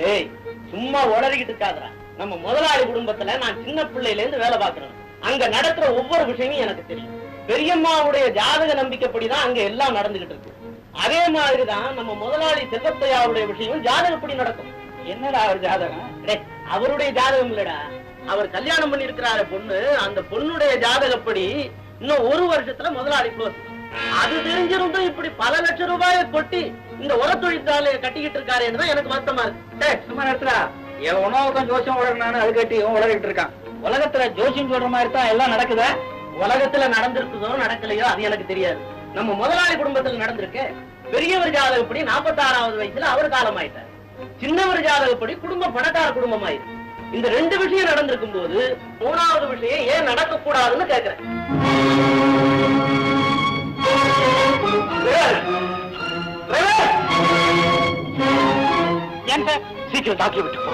ஏய் சும்மா உளறிக்கிட்டு இருக்காதடா. நம்ம முதலாளி குடும்பத்துல நான் சின்ன பிள்ளையில இருந்து வேலை பார்க்கிறேன். அங்க நடக்கிற ஒவ்வொரு விஷயமும் எனக்கு தெரியும். பெரியம்மாவுடைய ஜாதக நம்பிக்கைப்படிதான் அங்க எல்லாம் நடந்துகிட்டு இருக்கு. அதே மாதிரிதான் நம்ம முதலாளி செல்வத்தையாவுடைய விஷயம் ஜாதகப்படி நடக்கும். என்னடா அவர் ஜாதகம்? அவருடைய ஜாதகம் இல்லடா, அவர் கல்யாணம் பண்ணி இருக்கிறார பொண்ணு, அந்த பொண்ணுடைய ஜாதகப்படி இன்னும் ஒரு வருஷத்துல முதலாளி க்ளோஸ். அது தெரிஞ்சிருந்தும் இப்படி பல லட்சம் ரூபாயை கொட்டி இந்த உர தொழிற்சாலையை கட்டிக்கிட்டு இருக்காரு என்றுதான் எனக்கு வருத்தமா இருக்கு. சும்மா நேரத்துல என் உணவுக்கும் ஜோசியம் உலகனானு அது கட்டி உலகிட்டு இருக்கான். உலகத்துல ஜோசியம் சொல்ற மாதிரி தான் எல்லாம் நடக்குதா? உலகத்துல நடந்திருக்குதோ நடக்கலையோ அது எனக்கு தெரியாது. நம்ம முதலாளி குடும்பத்துல நடந்திருக்கு. பெரியவர் ஜாதகப்படி 46வது வயசுல அவர் காலம் ஆயிட்டார். சின்னவர் ஜாதகப்படி குடும்பம் பணக்கார குடும்பம் ஆயிருக்கு. இந்த ரெண்டு விஷயம் நடந்திருக்கும் போது 3வது விஷயம் ஏன் நடக்க கூடாதுன்னு கேட்கிறேன். சீக்கிரம் டாக்டர் விட்டு போ.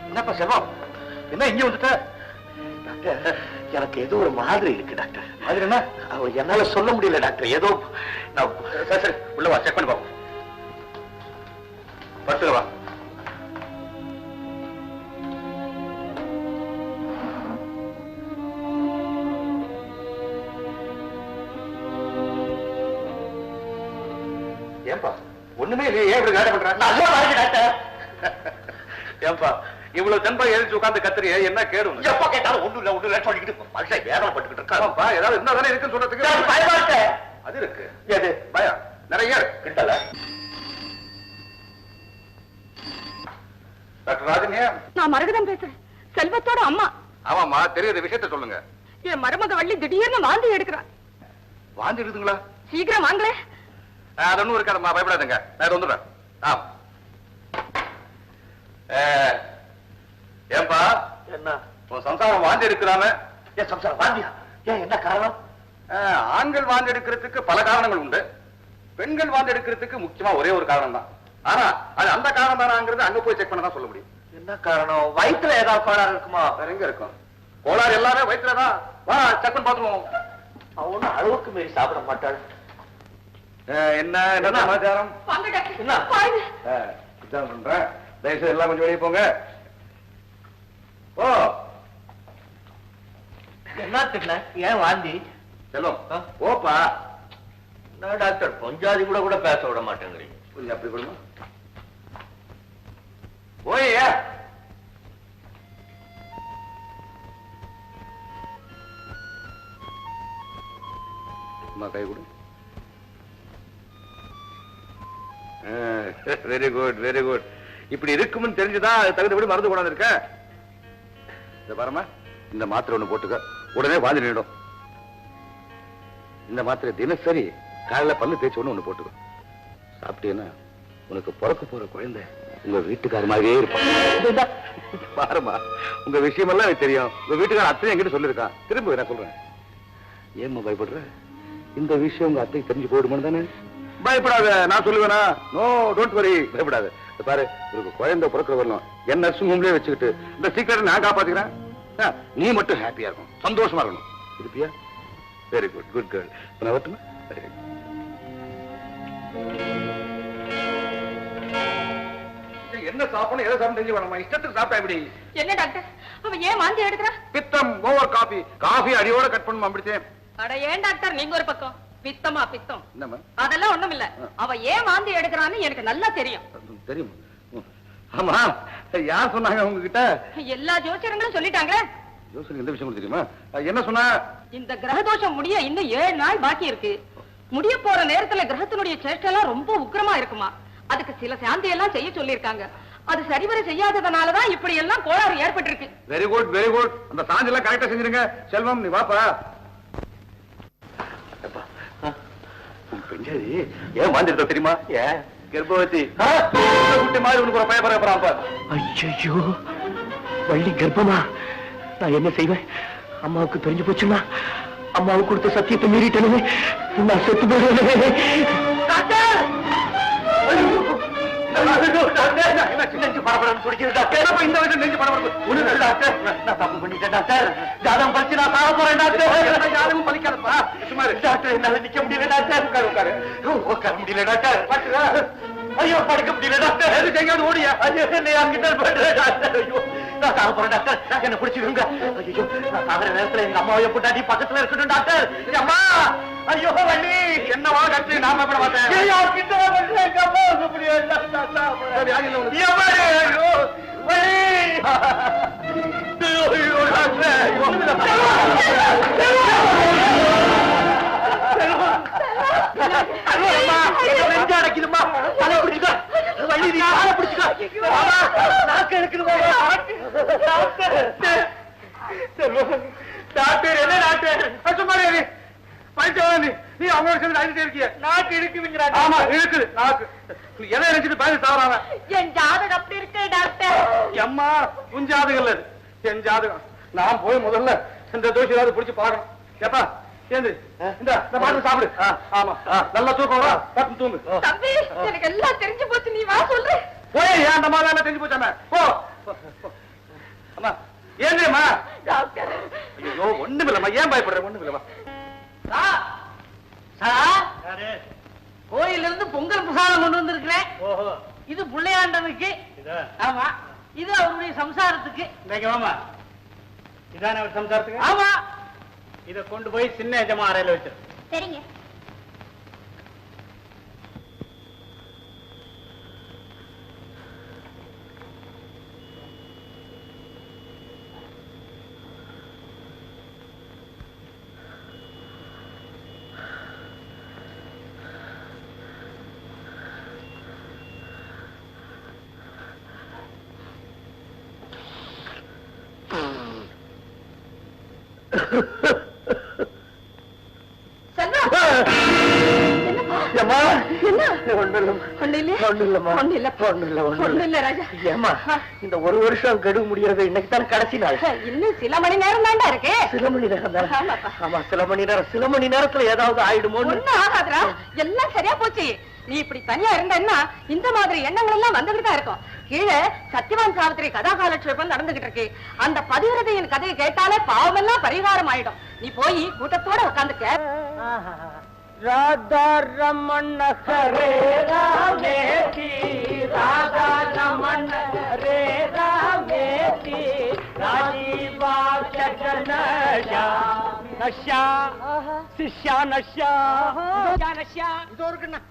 என்னப்பா செல்வம், என்ன இங்க வந்துட்ட? டாக்டர், எனக்கு ஏதோ ஒரு மாதிரி இருக்கு டாக்டர். அது என்ன? என்னால சொல்ல முடியல டாக்டர். ஏதோ சரி உள்ள வா, செக் பண்ணி பாப்போம். படுத்துக்க வா. ஏன்பா ஒண்ணுமே இல்லையே, ஏன் இப்படி காட்ட பண்ற? டாக்டர் ஏன்பா இவ்வளவு தென்பா எழுதி உட்கார்ந்து கத்திரியே, என்ன கேடும்? எப்ப கேட்டாலும் ஒண்ணு இல்ல சொல்லிக்கிட்டு மனுஷன் வேதனை பட்டுக்கிட்டு இருக்காப்பா. ஏதாவது இருந்தா தானே இருக்குன்னு சொல்றதுக்கு பயமா அது இருக்கு. எது பயம்? நிறைய கிட்டல. டாக்டர் ராஜினியா, நான் மரகதம் பேசுறேன், செல்வத்தோட அம்மா. ஆமாமா, தெரியுது. விஷயத்த சொல்லுங்க. என் மருமக வள்ளி திடீர்னு வாந்தி எடுக்கிறான். வாந்தி எடுக்குங்களா? சீக்கிரம் வாங்களே. அது ஒண்ணும் இருக்காதம்மா, பயப்படாதுங்க, நான் வந்துடுறேன். ஏன்பா என்ன உன் சம்சாரம் வாந்தி எடுக்கிறாம? ஏன் சம்சாரம் வாந்தியா? ஏன் என்ன காரணம்? ஆண்கள் வாந்தி எடுக்கிறதுக்கு பல காரணங்கள் உண்டு. பெண்கள் வாந்தி எடுக்கிறதுக்கு முக்கியமா ஒரே ஒரு காரணம் தான். ஆனா அது அந்த காரணம் தானாங்கிறது அங்க போய் செக் பண்ண தான் சொல்ல முடியும். என்ன காரணம்? வயிற்றுல ஏதாவது கோளாறு இருக்குமா? வேற எங்க இருக்கும்? கோளாறு எல்லாமே வயிற்றுலதான். வா செக் பண்ணி பாத்துருவோம். அவனு அளவுக்கு மீறி சாப்பிட மாட்டாள். என்ன என்ன சமாச்சாரம்? பண்றேன், தயவுசெய்து எல்லாம் கொஞ்சம் வெளியே போங்க. ஓ என்ன திட்ல? ஏன் வாந்தி? செல்வம் ஓப்பா. டாக்டர் கொஞ்சாதி கூட பேச விட மாட்டேங்கிறீங்க. கொஞ்சம் அப்படி கொடுங்க. ஓய்யா கை கொடு. Very good very good. இப்படி இருக்கும்னு தெரிஞ்சுதான் தகுந்தபடி மருந்து கொண்டாந்து இருக்க. இந்த பாருமா, இந்த மாத்திரை ஒண்ணு போட்டுக்க, உடனே வாந்தி நின்றுடும். இந்த மாத்திரை தினசரி காலையில பல்லு தேய்ச்சி ஒண்ணு போட்டுக்க. சாப்பிட்டீங்கன்னா உனக்கு பிறக்க போற குழந்தை உங்க வீட்டுக்கார மாதிரியே இருப்பாங்க. பாருமா, உங்க விஷயமெல்லாம் எனக்கு தெரியும். உங்க வீட்டுக்கார அத்தையும் என்கிட்ட சொல்லிருக்கான். திரும்ப நான் சொல்றேன். ஏம்மா பயப்படுற? இந்த விஷயம் உங்க அத்தைக்கு தெரிஞ்சு போயிடுமான்னு தானே? பயப்படாத, நான் சொல்லுவேனா? நோ டோன்ட் வரி, பயப்படாத. பாரு, உங்களுக்கு குழந்தை பிறக்க வரணும், என்ன நர்சிங் ஹோம்லயே வச்சுக்கிட்டு இந்த சீக்கிரம் நான் காப்பாத்திக்கிறேன். நீ மட்டும் ஹாப்பியா இருக்கணும், சந்தோஷமா இருக்கணும். இருப்பியா? Very good, good girl. நான் வரட்டுமா? என்ன சாப்பிடணும், எதை சாப்பிட்டு தெரிஞ்சு வேணுமா? இஷ்டத்துக்கு சாப்பிட்டா எப்படி? என்ன டாக்டர், அவன் ஏன் வாந்தி எடுக்கிறான்? பித்தம், ஓவர் காபி. காபி அடியோட கட் பண்ணுமா? அப்படித்தேன். அட ஏன் டாக்டர் நீங்க ஒரு பக்கம்? பித்தமா பித்தம்? அதெல்லாம் ஒண்ணும் இல்ல. அவ ஏன் வாந்தி எடுக்கிறான்னு எனக்கு நல்லா தெரியும். தெரியும்? ஆமா, யார் சொன்னாங்க உங்ககிட்ட? எல்லா ஜோசியர்களும் சொல்லிட்டாங்க. ஜோசியர் எந்த விஷயம் தெரியுமா? என்ன சொன்னா? இந்த கிரகதோஷம் முடிய இன்னும் 7 நாள் பாக்கி இருக்கு. முடிய போற நேரத்துல கிரகத்தினுடைய சேஷ்டெல்லாம் ரொம்ப உக்கிரமா இருக்குமா. அதுக்கு சில சாந்தி எல்லாம் செய்ய சொல்லிருக்காங்க. அது சரிவர செய்யாததனாலதான் இப்படி எல்லாம் கோளாறு ஏற்பட்டிருக்கு. Very good very good. அந்த சாந்தி எல்லாம் கரெக்டா செஞ்சிருங்க. செல்வம், நீ வாப்பா. பெஞ்சாதி ஏன் வாந்திருக்க தெரியுமா? ஏன்? கர்ப்பவதி குட்டி மாதிரி உனக்கு ஒரு பயப்படாப்பா. ஐயோ, வள்ளி கர்ப்பமா? நான் என்ன செய்வேன்? அம்மாவுக்கு தெரிஞ்சு போச்சுன்னா அம்மாவுக்கு கொடுத்த சத்தியத்தை மீறிட்டனே, நான் செத்து போயிடுவேன். டாக்டர், படம் பிடிக்குது டாக்டர். இந்த வயசுல நெஞ்சு படம் ஒண்ணு டாக்டர். நான் தப்பு பண்ணிட்டேன் டாக்டர். ஜாதகம் பறிச்சு நான் சாக போறேன் டாக்டர். ஜாதகம் பறிக்காதப்பா. சுமார் டாக்டர் என்னால நிக்க முடியல டாக்டர். உட்காரு உட்கார முடியல டாக்டர். ஐயோ படுக்க முடியல டாக்டர். எங்கேயாவது ஓடியா? ஐயோ என்ன அங்கிட்ட பண்றேன் டாக்டர். ஐயோ நான் சாக போறேன் டாக்டர். என்ன பிடிச்சிருங்க. ஐயோ நான் சாகிற நேரத்துல எங்க அம்மாவை பொட்டாட்டி பக்கத்துல இருக்கட்டும் டாக்டர். அம்மா ஐயோ வள்ளி என்னவா டாக்டர் நாம பண்ண மாட்டேன். ஐயோ கிட்ட வந்து எங்க அம்மாவுக்கு முடியல டாக்டர். ஐயோ வள்ளி ஐயோ டாக்டர் அடைக்குதுமா. தலை பிடிச்சுக்கோ வள்ளி. நீ காலை பிடிச்சுக்கோ. நாக்கு எடுக்கணுமா டாக்டர்? டாக்டர் என்ன டாக்டர்? சும்மா பைத்தியம் நீ அவங்க சேர்ந்து அழிச்சிட்டே இருக்கிய. நாக்கு இருக்குதுங்கிற. ஆமா இருக்குது நாக்கு. எதை நினைச்சிட்டு பயந்து சாவறாங்க. என் ஜாதகம் அப்படி இருக்கு டாக்டர். அம்மா உன் ஜாதகம் இல்ல என் ஜாதகம். நான் போய் முதல்ல இந்த தோஷம் ஏதாவது பிடிச்சு பாக்கணும். ஏப்பா சேர்ந்து இந்த பாட்டு சாப்பிடு. ஆமா நல்லா தூக்கம் வரும். பத்து தூங்கு. தம்பி எனக்கு எல்லாம் தெரிஞ்சு போச்சு. நீ வா சொல்லு. போய் ஏன் அந்த மாதிரி எல்லாம் தெரிஞ்சு போச்சாம போ. அம்மா ஏந்திரம்மா. டாக்டர் ஐயோ ஒண்ணும் இல்லம்மா. ஏன் பயப்படுற? ஒண்ணும் இல்லம்மா. கோயில இருந்து பொங்கல் பிரசாதம் கொண்டு வந்திருக்கிறேன். இது பிள்ளையாண்டனுக்கு. ஆமா இது அவருடைய சம்சாரத்துக்கு. இதான அவர் சம்சாரத்துக்கு. ஆமா இத கொண்டு போய் சின்ன எஜமா அறையில வச்சிரு. சரிங்க. இந்த ஒரு வருஷம் கெடு முடியாது. இன்னைக்கு தான் கடைசி நாள். இன்னும் சில மணி நேரம் தான்டா இருக்கு. சில மணி நேரம் தான். ஆமா சில மணி நேரம். சில மணி நேரத்துல ஏதாவது ஆயிடுமோ. ஒண்ணும் ஆகாதுடா. எல்லாம் சரியா போச்சு. நீ இப்படி தனியா இருந்தன்னா இந்த மாதிரி எண்ணங்கள் எல்லாம் வந்துகிட்டு தான் இருக்கும். கீழே சத்யவான் சாவித்திரி கதாகாலட்சேபம் நடந்துகிட்டு இருக்கு. அந்த பதிவிரதையின் கதையை கேட்டாலே பாவமெல்லாம் பரிகாரம் ஆயிடும். நீ போய் கூட்டத்தோட உட்காந்துக்க. ராதா ரமண ஹரே ராமேதி ராதா ரமண ஹரே ராமேதி ராஜீவா சஜனயா நஷா சிஷ்யா நஷா நஷா இதோ இருக்குண்ணா.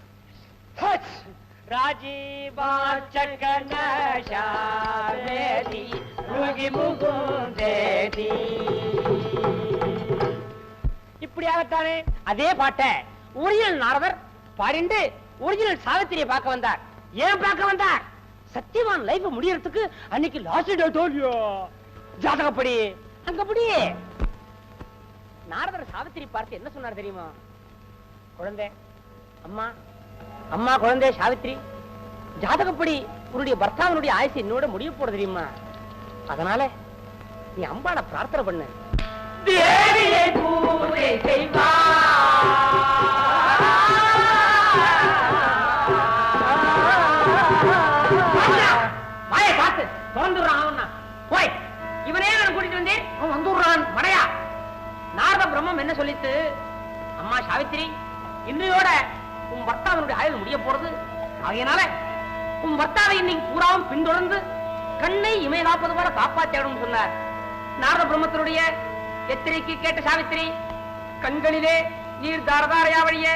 ராஜீவா சஜனயா வேதி ருகி முகுந்தேதி. இப்படியாகத்தானே அதே பாட்டை ஒரிஜினல் நாரதர் பாடிண்டு ஒரிஜினல் சாவித்திரியை பார்க்க வந்தார். ஏன் பார்க்க வந்தார்? சத்தியவான் லைஃப் முடியறதுக்கு அன்னைக்கு லாஸ்ட் டே தோல்வியோ ஜாதகப்படி அங்கப்படி. நாரதர் சாவித்திரி பார்த்து என்ன சொன்னார் தெரியுமா? குழந்தை அம்மா அம்மா குழந்தை சாவித்திரி, ஜாதகப்படி உன்னுடைய பர்த்தாவனுடைய ஆயுசு என்னோட முடிய போட தெரியுமா? அதனால நீ அம்பாளை பிரார்த்தனை பண்ணு. தேவியை பூஜை வாயை பார்த்து திறந்துடுறான். போய் இவனே நான் கூட்டிட்டு வந்தேன். அவன் வந்துடுறான் மடையா. நாரத பிரம்மம் என்ன சொல்லிட்டு, அம்மா சாவித்திரி இன்றையோட உன் பர்த்தாவனுடைய ஆயுள் முடிய போறது. ஆகையினால உன் பர்த்தாவை இன்னைக்கு பூராவும் பின்தொடர்ந்து கண்ணை இமை காப்பது போல காப்பாற்றணும் சொன்னார். நாரத பிரம்மத்தினுடைய எத்திரைக்கு கேட்ட சாவித்திரி கண்களிலே நீர் தாரதாரையா வழிய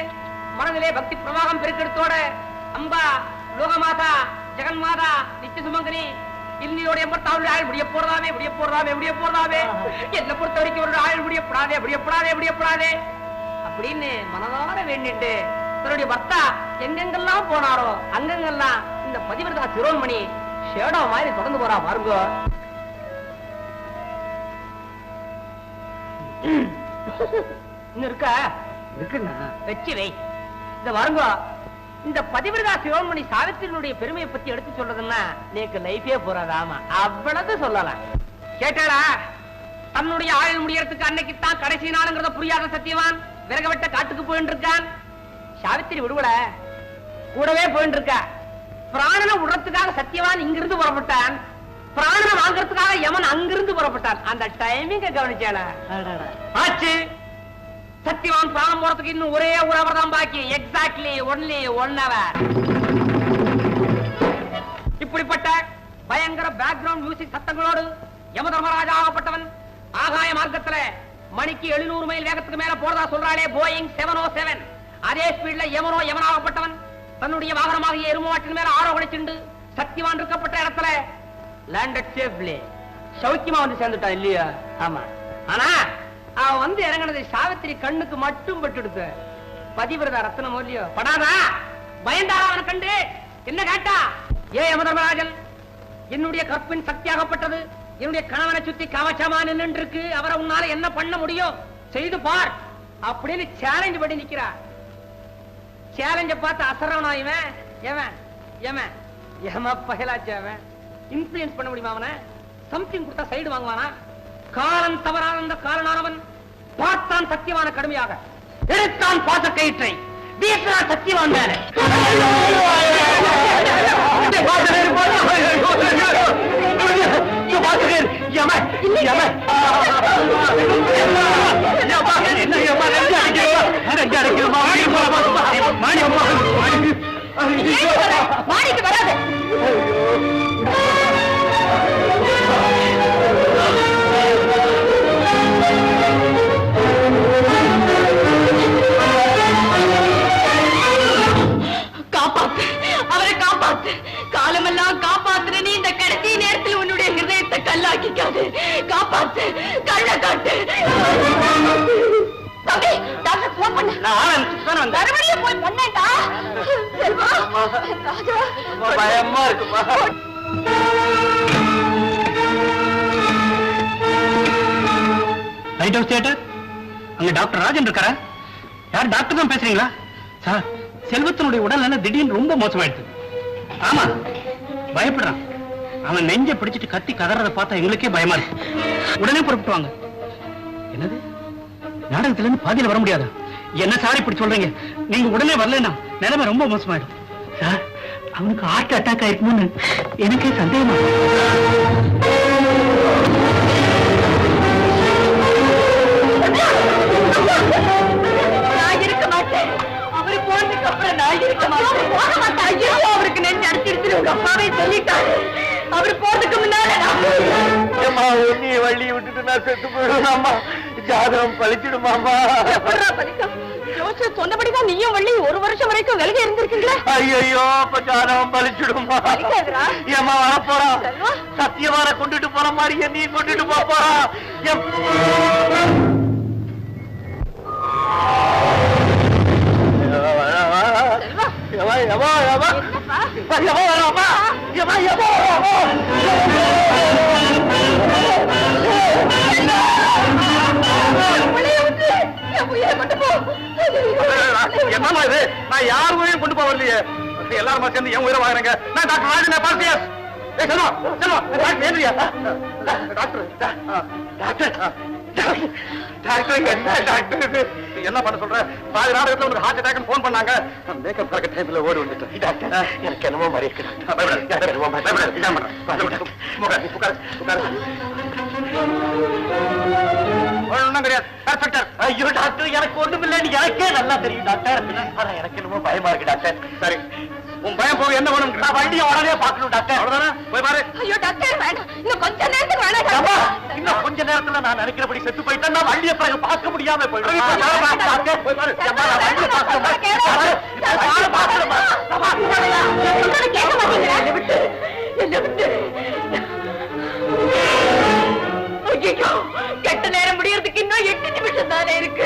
மனதிலே பக்தி பிரவாகம் பெருக்கெடுத்தோட அம்பா லோகமாதா ஜெகன்மாதா நித்திய சுமங்கலி இன்னையோட எம்பத்தாவுடைய ஆயுள் முடிய போறதாமே முடிய போறதாமே முடிய போறதாமே. என்ன பொறுத்த வரைக்கும் ஒரு ஆயுள் முடியப்படாதே முடியப்படாதே முடியப்படாதே அப்படின்னு மனதார வேண்டிட்டு தன்னுடைய பர்த்தா எங்கெங்கெல்லாம் போனாரோ அங்கெங்கெல்லாம் இந்த பதிவிரதா சிரோன்மணி ஷேடோ மாதிரி தொடர்ந்து போறா பாருங்க. இருக்கா இருக்குண்ணா வச்சு வை. இந்த வருங்க இந்த பதிவிரதா சிரோன்மணி சாவித்திரியினுடைய பெருமையை பத்தி எடுத்து சொல்றதுன்னா நேக்கு லைஃபே போறாதாமா அவ்வளவு சொல்லலாம். கேட்டாளா? தன்னுடைய ஆயுள் முடியறதுக்கு அன்னைக்குத்தான் கடைசி நாளுங்கிறத புரியாத சத்தியவான் விறக வெட்ட காட்டுக்கு போயிட்டு இருக்கான். சாவித்திரி விடுவல கூடவே போயிட்டு இருக்கா. பிராணனை விடுறதுக்காக சத்தியவான் இங்கிருந்து புறப்பட்டான், பிராணனை வாங்கறதுக்காக யமன் அங்கிருந்து புறப்பட்டான். அந்த டைமிங்க கவனிச்சால ஆச்சு. சத்தியவான் பிராணம் போறதுக்கு இன்னும் ஒரே ஒரு அவர் தான் பாக்கி. Exactly only 1 hour. இப்படிப்பட்ட பயங்கர பேக்ரவுண்ட் மியூசிக் சத்தங்களோடு யம தர்மராஜா ஆகப்பட்டவன் ஆகாய மார்க்கத்துல மணிக்கு 700 மைல் வேகத்துக்கு மேல போறதா சொல்றாளே போயிங் 707. அதே ஸ்பீட்ல யமனாகப்பட்டவன் தன்னுடைய வாகனமாகிய எருமாட்டின் மேல ஆரோகணிச்சுண்டு சத்தியவான் இருக்கப்பட்ட இடத்துல லேண்டட் சேஃப்லி சௌக்கியமா வந்து சேர்ந்துட்டான் இல்லையா? ஆமா. ஆனா அவன் வந்து இறங்கினது சாவித்திரி கண்ணுக்கு மட்டும் பட்டுடுத்த. பதிவிரதா ரத்னம் இல்லையோ படாதா? பயந்தாரா அவனை கண்டு என்ன கேட்டா, ஏ யமதர்மராஜன், என்னுடைய கற்பின் சக்தியாகப்பட்டது என்னுடைய கணவனை சுத்தி கவச்சமா நின்று இருக்கு, அவரை உன்னால என்ன பண்ண முடியும் செய்து பார் அப்படின்னு சேலஞ்ச் பண்ணி நிக்கிறார். சேலஞ்ச பார்த்து அசரவனா இவன் பகலாச்சவன் இன்ஃபுளுன்ஸ் பண்ண முடியுமா? அவனை சம்திங் கொடுத்தா சைடு வாங்குவானா? காலம் தவறான அந்த காலனானவன் பார்த்தான் சத்தியமான கடுமையாக, எடுத்தான் பாச கயிற்றை வீசினான் சத்தியவான் மேல. மாடிக்கு வராது. காப்பாத்து, அவரை காப்பாத்து, காலமெல்லாம் காப்பாத்துற நீ இந்த கடைசி நேரத்தில் உன்னுடைய ஹிருதயத்தை கல்லாக்கிக்காது. காப்பாத்து, கண்ண காட்டு. தம்பி, டாக்டர் போன் பண்ண. மறுபடியும் போய் பண்ணேன்டா. செல்வா, ராஜா, பயமா இருக்குப்பா. லைட் ஹவுஸ் தியேட்டர், அங்க டாக்டர் ராஜன் இருக்காரா? யார் டாக்டர் தான் பேசுறீங்களா? சார், செல்வத்தினுடைய உடல்நல திடீர்னு ரொம்ப மோசமாயிடுது. ஆமா, பயப்படுறான். அவன் நெஞ்ச பிடிச்சிட்டு கத்தி கதறத பார்த்தா எங்களுக்கே பயமா இருக்கு. உடனே புறப்பட்டு வாங்க. என்னது, நாடகத்துல இருந்து பாதியில வர முடியாது? என்ன சார் இப்படி சொல்றீங்க? நீங்க உடனே வரலன்னா நிலைமை ரொம்ப மோசமாயிடும். சார், அவனுக்கு ஹார்ட் அட்டாக் ஆயிருக்கும்னு எனக்கே சந்தேகமா. நான் இருக்க மாட்டேன். அவரு போனதுக்கு அப்புறம் நான் இருக்க மாட்டேன். போக மாட்டேன். ஐயோ, அவருக்கு நெஞ்சு அடிச்சிருச்சு. உங்க அப்பாவே சொல்லிட்டாரு. அவரு போறதுக்கு முன்னால வள்ளி விட்டுட்டு நான் செத்து போயிடுவாமா? ஜாதகம் பழிச்சிடுமாமா? சொன்னபடிதான் நீயும் வள்ளி 1 வருஷம் வரைக்கும் விலகி இருந்திருக்கீங்களா? ஐயோ, அப்ப ஜாதகம் பழிச்சிடுமா? ஏமா வரப்போறா? சத்தியவார கொண்டுட்டு போற மாதிரி என்னையும் கொண்டுட்டு போறா. என்னமா இது? நான் யாருமே கொண்டு போவலையே. எல்லாரும் சேர்ந்து என் உயிரை வாங்குறேங்க. நான் டாக்டர் ராஜன் பாசியஸ். என்ன பண்ண சொல்ற? பாதி நாடகத்துல ஒரு ஹார்ட் அட்டாக் போன் பண்ணாங்க. மேக்கப் கரெக்ட் டைம்ல ஓடி வந்துட்டேன். டாக்டர், எனக்கு என்னமோ மாதிரி இருக்கு. ஐயோ டாக்டர், எனக்கு ஒண்ணுமில்லைன்னு எனக்கே நல்லா தெரியும் டாக்டர். ஆனா எனக்கு என்னமோ பயமா இருக்கு டாக்டர். சரி, உன் பயம் போக என்ன வேணும்? நான் வண்டியை உடனே பார்க்கணும் டாக்டர். அவ்வளவுதானே? போய் பாரு. ஐயோ டாக்டர், வேண்டாம். இன்னும் கொஞ்ச நேரத்துக்கு வேணாம். இன்னும் கொஞ்ச நேரத்துல நான் நினைக்கிறபடி செத்து போயிட்டேன். நான் வண்டியை பிறகு பார்க்க முடியாம போயிடுவேன். போய் பாரு. கேட்க மாட்டீங்களா? என்ன விட்டு கெட்ட நேரம் முடியறதுக்கு இன்னும் 8 நிமிஷம் தானே இருக்கு.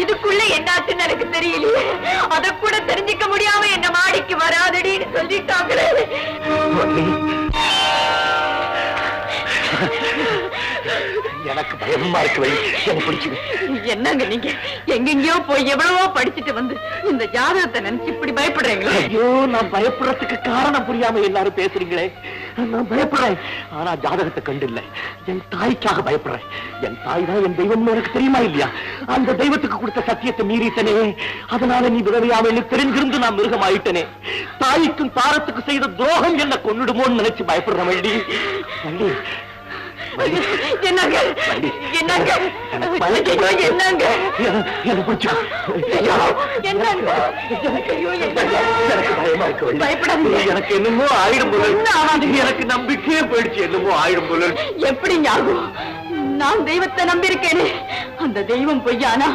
இதுக்குள்ள என்னாச்சுன்னு எனக்கு தெரியலையே. அத கூட தெரிஞ்சுக்க முடியாம என்ன மாடிக்கு வராதடின்னு சொல்லிட்டாங்களே. எனக்கு பயமா இருக்கு. எனக்கு பிடிக்குது. என்னங்க நீங்க எங்கெங்கயோ போய் எவ்வளவோ படிச்சுட்டு வந்து இந்த ஜாதகத்தை நினைச்சு இப்படி பயப்படுறீங்களா? ஐயோ, நான் பயப்படுறதுக்கு காரணம் புரியாம எல்லாரும் பேசுறீங்களே. நான் பயப்படுறேன். ஆனா ஜாதகத்தை கண்டு இல்ல, என் தாய்க்காக பயப்படுறேன். என் தாய் தான் என் தெய்வம்னு எனக்கு தெரியுமா இல்லையா? அந்த தெய்வத்துக்கு கொடுத்த சத்தியத்தை மீறிட்டனே, அதனால நீ விதவையாமல் தெரிஞ்சிருந்து நான் மிருகம் ஆயிட்டனே. தாய்க்கும் தாரத்துக்கு செய்த துரோகம் என்ன கொன்னுடுமோன்னு நினைச்சு பயப்படுறேன். வள்ளி வள்ளி என்னங்க என்னங்க என்னங்க எனக்கு என்னமோ ஆயிடும் போல, எனக்கு நம்பிக்கையே போயிடுச்சு. என்னமோ ஆயிடும் போல. எப்படிங்க ஆகும்? நான் தெய்வத்தை நம்பியிருக்கேனே, அந்த தெய்வம் பொய்யானா?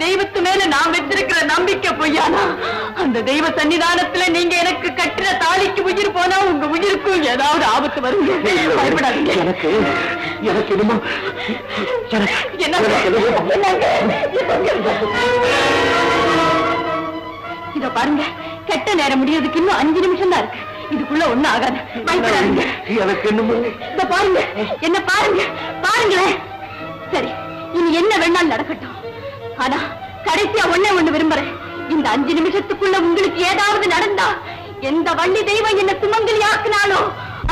தெய்வத்து மேல நான் வச்சிருக்கிற நம்பிக்கை பொய்யானா? அந்த தெய்வ சன்னிதானத்துல நீங்க எனக்கு கட்டுற தாலிக்கு உயிர் போனா உங்க உயிருக்கும் ஏதாவது ஆபத்து வருங்க. பயப்படாதீங்க. எனக்கு என்னமோ இத பாருங்க, கெட்ட நேரம் முடியறதுக்கு இன்னும் 5 நிமிஷம் தான் இருக்கு. இதுக்குள்ள ஒண்ணும் ஆகாது. பயப்படாதீங்க. எனக்கு என்னமோ இத பாருங்க, என்ன பாருங்க, பாருங்களேன். சரி, இனி என்ன வேணாலும் நடக்கட்டும். ஆனா கடைசியா ஒண்ணு விரும்புறேன். இந்த 5 நிமிஷத்துக்குள்ள உங்களுக்கு ஏதாவது நடந்தா, எந்த வள்ளி தெய்வம் என்ன சுமங்கலி ஆக்குனாலோ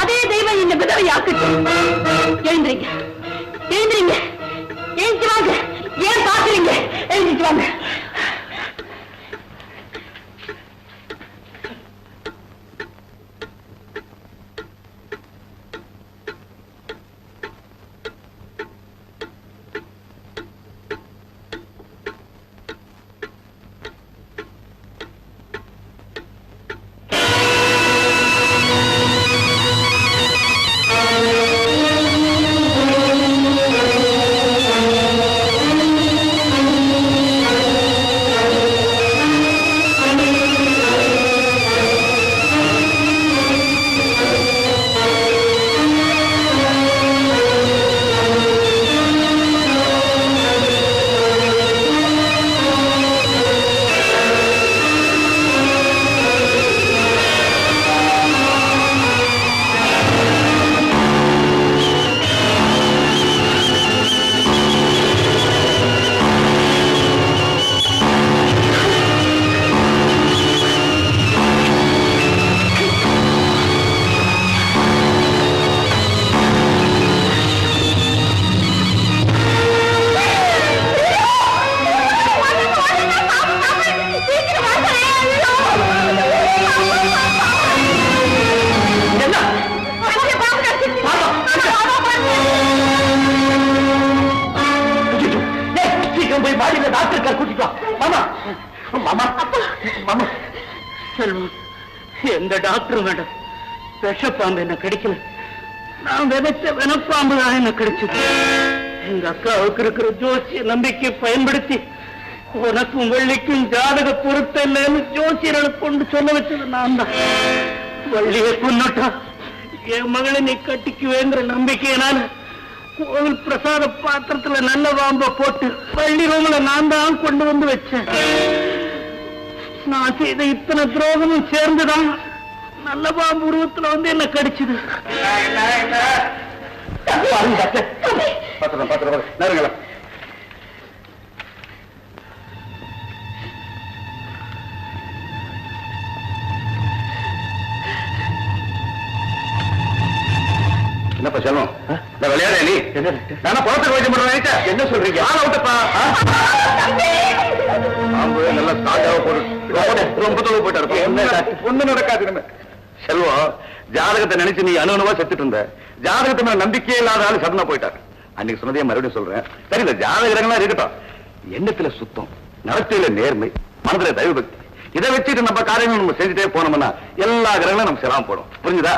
அதே தெய்வம் என்ன விதவை ஆக்கட்டும். எழுந்திரீங்க, எழுந்திரீங்க, எழுந்து வாங்க. ஏன் பாக்குறீங்க? எழுந்திட்டு வாங்க. எந்த டாக்டரும் வேண்டாம். விஷப்பாம்பு என்ன கிடைக்கல, நான் விதைச்ச வெனப்பாம்பு தான் என்ன கிடைச்சது. எங்க அக்காவுக்கு இருக்கிற ஜோசிய நம்பிக்கை பயன்படுத்தி உனக்கும் வெள்ளிக்கும் ஜாதக பொருத்தம் இல்லைன்னு ஜோசியர்களை கொண்டு சொல்ல வச்சது நான் தான். வள்ளியை கொன்னுட்டா என் மகளை நீ கட்டிக்குவேங்கிற நம்பிக்கையினால கோவில் பிரசாத பாத்திரத்துல நல்ல பாம்ப போட்டு வள்ளி ரூம்ல நான் தான் கொண்டு வந்து வச்சேன். நான் செய்த இத்தனை துரோகமும் சேர்ந்துதான் நல்ல பாம்பு உருவத்துல வந்து என்ன கடிச்சது. நேரங்களா என்னப்பா செல்வம், விளையாட நீ நானா பழத்துக்கு வைத்தியம் பண்றேன். என்ன சொல்றீங்க? நல்லா ஸ்டார்டாக போட்டு ரொம்ப தொழில் போயிட்டாரு. ஒண்ணு நடக்காது. செல்வம், ஜாதகத்தை நினைச்சு நீ அனுவனவா செத்துட்டு இருந்த. ஜாதகத்தை மேல நம்பிக்கையே இல்லாத ஆளு சடனா போயிட்டாரு. அன்னைக்கு சொன்னதையே மறுபடியும் சொல்றேன். சரி, இந்த ஜாதக கிரகங்களா இருக்கட்டும், எண்ணத்துல சுத்தம், நடத்தையில நேர்மை, மனதுல தெய்வ பக்தி, இதை வச்சுட்டு நம்ம காரியங்கள் நம்ம செஞ்சுட்டே போனோம்னா எல்லா கிரகங்களும் நம்ம செலாம போடும். புரிஞ்சுதா?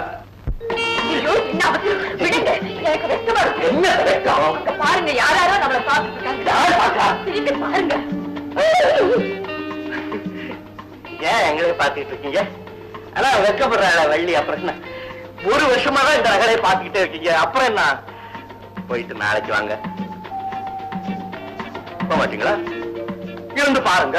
என்ன பாருங்க, யாராரோ நம்மளை பார்த்துட்டு பாருங்க. ஏன் எங்களே பாத்துக்கிட்டு இருக்கீங்க? ஆனா வெக்கப்படுற வள்ளி. அப்புறம் என்ன, 1 வருஷமா தான் இந்த நகரை பாத்துக்கிட்டே இருக்கீங்க. அப்புறம் என்ன, போயிட்டு நாளைக்கு வாங்க. போக மாட்டீங்களா? இருந்து பாருங்க.